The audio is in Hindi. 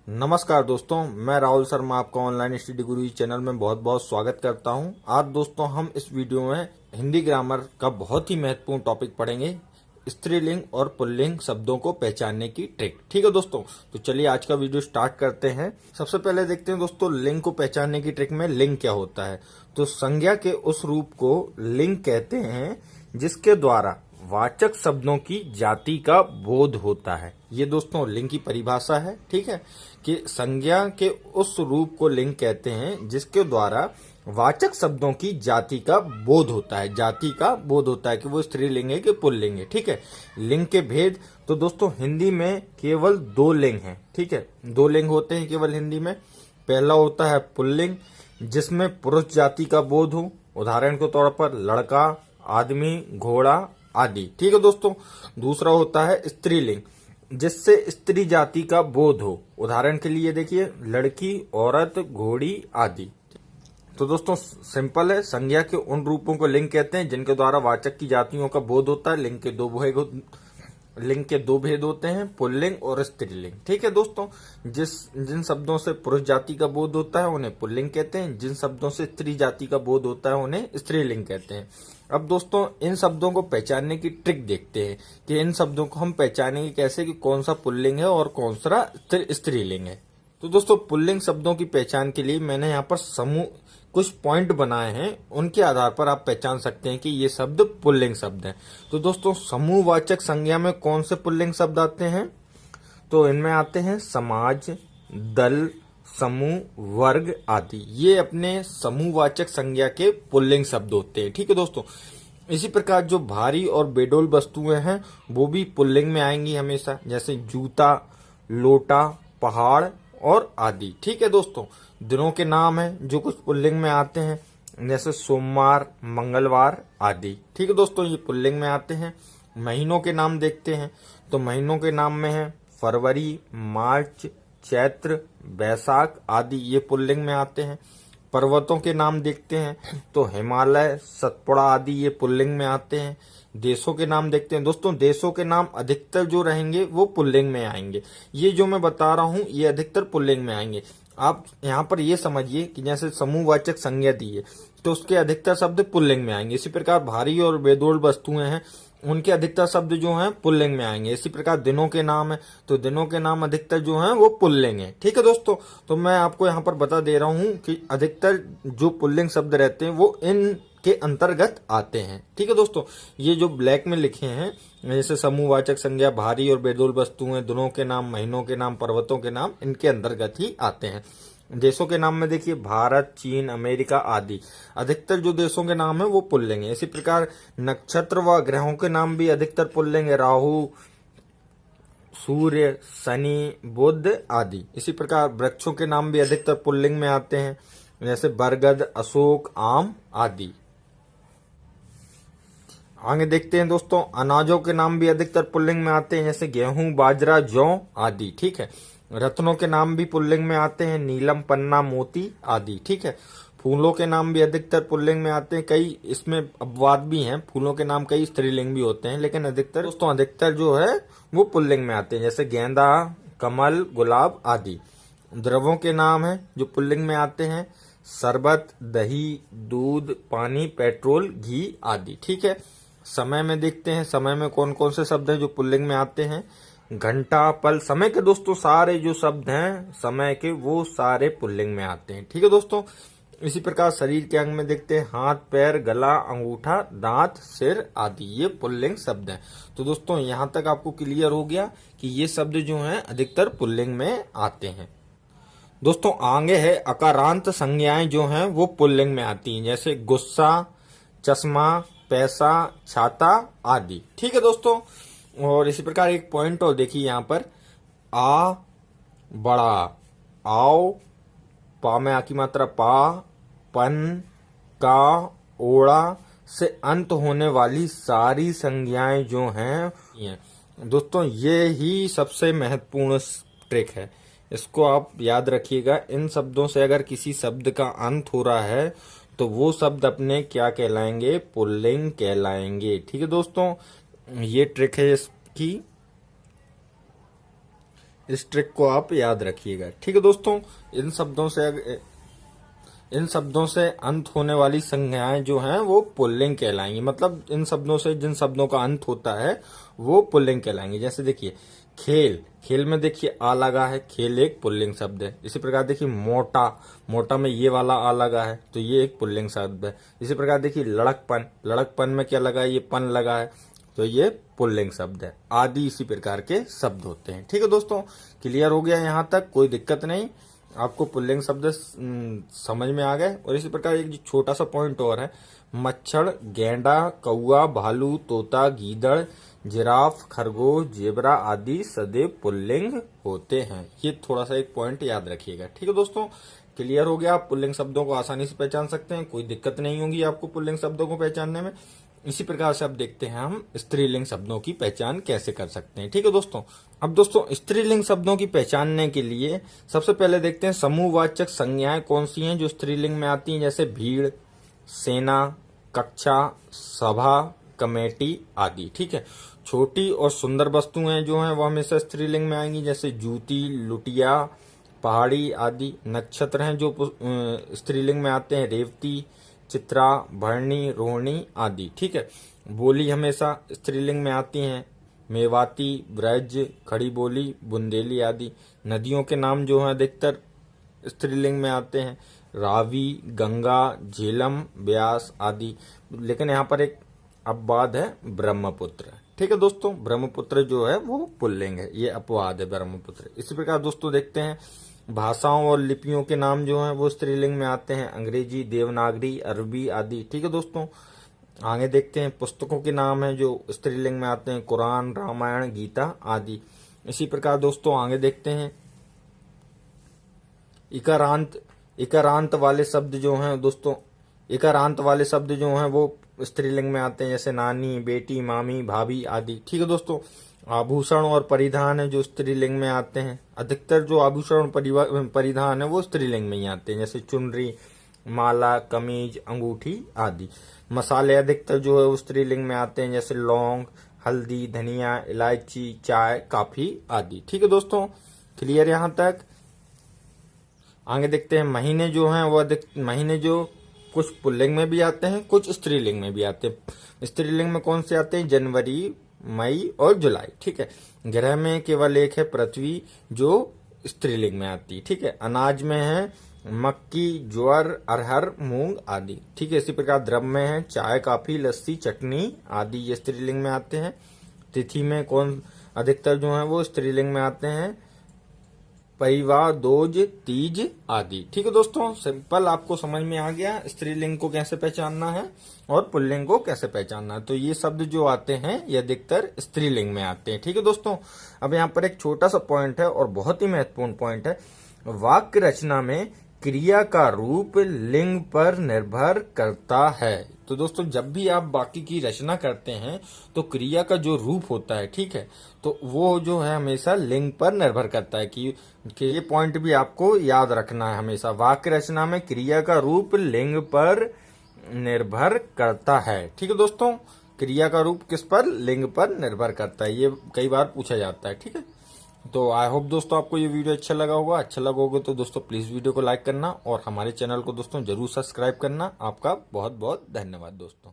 नमस्कार दोस्तों, मैं राहुल शर्मा आपका ऑनलाइन स्टडी गुरु चैनल में बहुत बहुत स्वागत करता हूं। आज दोस्तों हम इस वीडियो में हिंदी ग्रामर का बहुत ही महत्वपूर्ण टॉपिक पढ़ेंगे, स्त्रीलिंग और पुल्लिंग शब्दों को पहचानने की ट्रिक। ठीक है दोस्तों, तो चलिए आज का वीडियो स्टार्ट करते हैं। सबसे पहले देखते हैं दोस्तों लिंग को पहचानने की ट्रिक में लिंग क्या होता है। तो संज्ञा के उस रूप को लिंग कहते हैं जिसके द्वारा वाचक शब्दों की जाति का बोध होता है। ये दोस्तों लिंग की परिभाषा है। ठीक है कि संज्ञा के उस रूप को लिंग कहते हैं जिसके द्वारा वाचक शब्दों की जाति का बोध होता है। जाति का बोध होता है कि वो स्त्रीलिंग है कि पुल्लिंग है। ठीक है, लिंग के भेद तो दोस्तों हिंदी में केवल दो लिंग हैं। ठीक है, दो लिंग होते हैं केवल हिंदी में। पहला होता है पुल्लिंग जिसमें पुरुष जाति का बोध हो, उदाहरण के तौर पर लड़का, आदमी, घोड़ा आदि। ठीक है दोस्तों, दूसरा होता है स्त्रीलिंग जिससे स्त्री जाति का बोध हो, उदाहरण के लिए देखिए लड़की, औरत, घोड़ी आदि। तो दोस्तों सिंपल है, संज्ञा के उन रूपों को लिंग कहते हैं जिनके द्वारा वाचक की जातियों का बोध होता है। लिंग के दो भेद होते हैं, पुल्लिंग और स्त्रीलिंग। ठीक है दोस्तों, जिन शब्दों से पुरुष जाति का बोध होता है उन्हें पुल्लिंग कहते हैं, जिन शब्दों से स्त्री जाति का बोध होता है उन्हें स्त्रीलिंग कहते हैं। अब दोस्तों इन शब्दों को पहचानने की ट्रिक देखते हैं कि इन शब्दों को हम पहचानेंगे कैसे कि कौन सा पुल्लिंग है और कौन सा स्त्रीलिंग है। तो दोस्तों पुल्लिंग शब्दों की पहचान के लिए मैंने यहाँ पर समूह कुछ पॉइंट बनाए हैं, उनके आधार पर आप पहचान सकते हैं कि ये शब्द पुल्लिंग शब्द हैं। तो दोस्तों समूहवाचक संज्ञा में कौन से पुल्लिंग शब्द आते हैं? तो इनमें आते हैं समाज, दल, समूह, वर्ग आदि। ये अपने समूहवाचक संज्ञा के पुल्लिंग शब्द होते हैं। ठीक है दोस्तों, इसी प्रकार जो भारी और बेडोल वस्तुएं हैं वो भी पुल्लिंग में आएंगी हमेशा, जैसे जूता, लोटा, पहाड़ और आदि। ठीक है दोस्तों, दिनों के नाम हैं जो कुछ पुल्लिंग में आते हैं, जैसे सोमवार, मंगलवार आदि। ठीक है दोस्तों, ये पुल्लिंग में आते हैं। महीनों के नाम देखते हैं तो महीनों के नाम में है फरवरी, मार्च, चैत्र, बैसाख आदि, ये पुल्लिंग में आते हैं। पर्वतों के नाम देखते हैं तो हिमालय, सतपुड़ा आदि ये पुल्लिंग में आते हैं। देशों के नाम देखते हैं दोस्तों, देशों के नाम अधिकतर जो रहेंगे वो पुल्लिंग में आएंगे। ये जो मैं बता रहा हूँ ये अधिकतर पुल्लिंग में आएंगे। आप यहाँ पर ये समझिए कि जैसे समूहवाचक संज्ञा दी है तो उसके अधिकतर शब्द पुल्लिंग में आएंगे। इसी प्रकार भारी और बेदोल वस्तुएं हैं उनके अधिकतर शब्द जो हैं पुल्लिंग में आएंगे। इसी प्रकार दिनों के नाम है तो दिनों के नाम अधिकतर जो हैं वो पुल्लिंग है। ठीक है दोस्तों, तो मैं आपको यहाँ पर बता दे रहा हूँ कि अधिकतर जो पुल्लिंग शब्द रहते हैं वो इन के अंतर्गत आते हैं। ठीक है दोस्तों, ये जो ब्लैक में लिखे हैं जैसे समूहवाचक संज्ञा, भारी और बेदोल वस्तुएं, दिनों के नाम, महीनों के नाम, पर्वतों के नाम, इनके अंतर्गत ही आते हैं। देशों के नाम में देखिए भारत, चीन, अमेरिका आदि, अधिकतर जो देशों के नाम है वो पुल्लिंग है। इसी प्रकार नक्षत्र व ग्रहों के नाम भी अधिकतर पुल्लिंग है, राहु, सूर्य, शनि, बुध आदि। इसी प्रकार वृक्षों के नाम भी अधिकतर पुल्लिंग में आते हैं, जैसे बरगद, अशोक, आम आदि। आगे देखते हैं दोस्तों, अनाजों के नाम भी अधिकतर पुल्लिंग में आते हैं, जैसे गेहूं, बाजरा, जौ आदि। ठीक है, रत्नों के नाम भी पुल्लिंग में आते हैं, नीलम, पन्ना, मोती आदि। ठीक है, फूलों के नाम भी अधिकतर पुल्लिंग में आते हैं। कई इसमें अपवाद भी हैं, फूलों के नाम कई स्त्रीलिंग भी होते हैं, लेकिन अधिकतर दोस्तों अधिकतर जो है वो पुल्लिंग में आते हैं, जैसे गेंदा, कमल, गुलाब आदि। द्रवों के नाम है जो पुल्लिंग में आते हैं, शरबत, दही, दूध, पानी, पेट्रोल, घी आदि। ठीक है, समय में देखते हैं, समय में कौन कौन से शब्द हैं जो पुल्लिंग में आते हैं, घंटा, पल। समय के दोस्तों सारे जो शब्द हैं समय के वो सारे पुल्लिंग में आते हैं। ठीक है दोस्तों, इसी प्रकार शरीर के अंग में देखते हैं, हाथ, पैर, गला, अंगूठा, दांत, सिर आदि, ये पुल्लिंग शब्द हैं। तो दोस्तों यहाँ तक आपको क्लियर हो गया कि ये शब्द जो हैं अधिकतर पुल्लिंग में आते हैं। दोस्तों आगे है अकारांत संज्ञाएं जो हैं वो पुल्लिंग में आती हैं, जैसे गुस्सा, चश्मा, पैसा, छाता आदि। ठीक है दोस्तों, और इसी प्रकार एक पॉइंट और देखिए यहाँ पर, आ, बड़ा, आओ, पा में आ की मात्रा पा, पन, का, ओड़ा से अंत होने वाली सारी संज्ञाएं जो हैं दोस्तों ये ही सबसे महत्वपूर्ण ट्रिक है। इसको आप याद रखिएगा, इन शब्दों से अगर किसी शब्द का अंत हो रहा है तो वो शब्द अपने क्या कहलाएंगे? पुल्लिंग कहलाएंगे। ठीक है दोस्तों, ये ट्रिक है इसकी। इस ट्रिक को आप याद रखिएगा। ठीक है दोस्तों, इन शब्दों से अंत होने वाली संज्ञाएं जो हैं वो पुल्लिंग कहलाएंगी। मतलब इन शब्दों से जिन शब्दों का अंत होता है वो पुल्लिंग कहलाएंगे। जैसे देखिए खेल, खेल में देखिए आ लगा है, खेल एक पुल्लिंग शब्द है। इसी प्रकार देखिए मोटा, मोटा में ये वाला आ लगा है तो ये एक पुल्लिंग शब्द है। इसी प्रकार देखिए लड़कपन, लड़कपन में क्या लगा है, ये पन लगा है तो ये पुल्लिंग शब्द है। आदि इसी प्रकार के शब्द होते हैं। ठीक है दोस्तों, क्लियर हो गया यहाँ तक, कोई दिक्कत नहीं, आपको पुल्लिंग शब्द समझ में आ गए। और इसी प्रकार एक छोटा सा पॉइंट और है, मच्छर, गेंडा, कौआ, भालू, तोता, गीदड़, जिराफ, खरगोश, जेबरा आदि सदैव पुल्लिंग होते हैं। ये थोड़ा सा एक पॉइंट याद रखिएगा। ठीक है दोस्तों, क्लियर हो गया, आप पुल्लिंग शब्दों को आसानी से पहचान सकते हैं, कोई दिक्कत नहीं होगी आपको पुल्लिंग शब्दों को पहचानने में। इसी प्रकार से अब देखते हैं हम स्त्रीलिंग शब्दों की पहचान कैसे कर सकते हैं। ठीक है दोस्तों, अब दोस्तों स्त्रीलिंग शब्दों की पहचानने के लिए सबसे पहले देखते हैं समूहवाचक संज्ञाएं कौन सी हैं जो स्त्रीलिंग में आती हैं। जैसे भीड़, सेना, कक्षा, सभा, कमेटी आदि। ठीक है, छोटी और सुंदर वस्तुएं जो हैं वो हमेशा स्त्रीलिंग में आएंगी। जैसे जूती, लुटिया, पहाड़ी आदि। नक्षत्र हैं जो स्त्रीलिंग में आते हैं, रेवती, चित्रा, भरणी, रोहिणी आदि। ठीक है, बोली हमेशा स्त्रीलिंग में आती हैं, मेवाती, ब्रज, खड़ी बोली, बुंदेली आदि। नदियों के नाम जो हैं अधिकतर स्त्रीलिंग में आते हैं, रावी, गंगा, झेलम, ब्यास आदि। लेकिन यहाँ पर एक अपवाद है, ब्रह्मपुत्र। ठीक है दोस्तों, ब्रह्मपुत्र जो है वो पुल्लिंग है, ये अपवाद है ब्रह्मपुत्र। इसी प्रकार दोस्तों देखते हैं भाषाओं और लिपियों के नाम जो हैं वो स्त्रीलिंग में आते हैं, अंग्रेजी, देवनागरी, अरबी आदि। ठीक है दोस्तों, आगे देखते हैं पुस्तकों के नाम हैं जो स्त्रीलिंग में आते हैं, कुरान, रामायण, गीता आदि। इसी प्रकार दोस्तों आगे देखते हैं इकारांत वाले शब्द जो हैं दोस्तों, इकारांत वाले शब्द जो हैं वो स्त्रीलिंग में आते हैं। जैसे नानी, बेटी, मामी, भाभी आदि। ठीक है दोस्तों, आभूषण और परिधान है जो स्त्रीलिंग में आते हैं। अधिकतर जो आभूषण और परिधान है वो स्त्रीलिंग में ही आते हैं। जैसे चुनरी, माला, कमीज, अंगूठी आदि। मसाले अधिकतर जो है वो स्त्रीलिंग में आते हैं। जैसे लौंग, हल्दी, धनिया, इलायची, चाय, काफी आदि। ठीक है दोस्तों, क्लियर यहाँ तक। आगे देखते हैं महीने जो हैं वो महीने जो कुछ पुल्लिंग में भी आते हैं, कुछ स्त्रीलिंग में भी आते हैं। स्त्रीलिंग में कौन से आते हैं, जनवरी, मई और जुलाई। ठीक है, ग्रह में केवल एक है पृथ्वी जो स्त्रीलिंग में आती है। ठीक है, अनाज में है मक्की, ज्वार, अरहर, मूंग आदि। ठीक है, इसी प्रकार द्रव्य में है चाय, काफी, लस्सी, चटनी आदि, ये स्त्रीलिंग में आते हैं। तिथि में कौन अधिकतर जो है वो स्त्रीलिंग में आते हैं, परिवार, दोज, तीज आदि। ठीक है दोस्तों, सिंपल आपको समझ में आ गया स्त्रीलिंग को कैसे पहचानना है और पुल्लिंग को कैसे पहचानना है। तो ये शब्द जो आते हैं ये अधिकतर स्त्रीलिंग में आते हैं। ठीक है दोस्तों, अब यहाँ पर एक छोटा सा पॉइंट है और बहुत ही महत्वपूर्ण पॉइंट है, वाक्य रचना में क्रिया का रूप लिंग पर निर्भर करता है। तो दोस्तों जब भी आप वाक्य की रचना करते हैं तो क्रिया का जो रूप होता है, ठीक है, तो वो जो है हमेशा लिंग पर निर्भर करता है कि ये पॉइंट भी आपको याद रखना है हमेशा। वाक्य रचना में क्रिया का रूप लिंग पर निर्भर करता है। ठीक है दोस्तों, क्रिया का रूप किस पर, लिंग पर निर्भर करता है, ये कई बार पूछा जाता है। ठीक है, तो आई होप दोस्तों आपको ये वीडियो अच्छा लगा होगा। अच्छा लगा होगा तो दोस्तों प्लीज वीडियो को लाइक करना और हमारे चैनल को दोस्तों जरूर सब्सक्राइब करना। आपका बहुत बहुत धन्यवाद दोस्तों।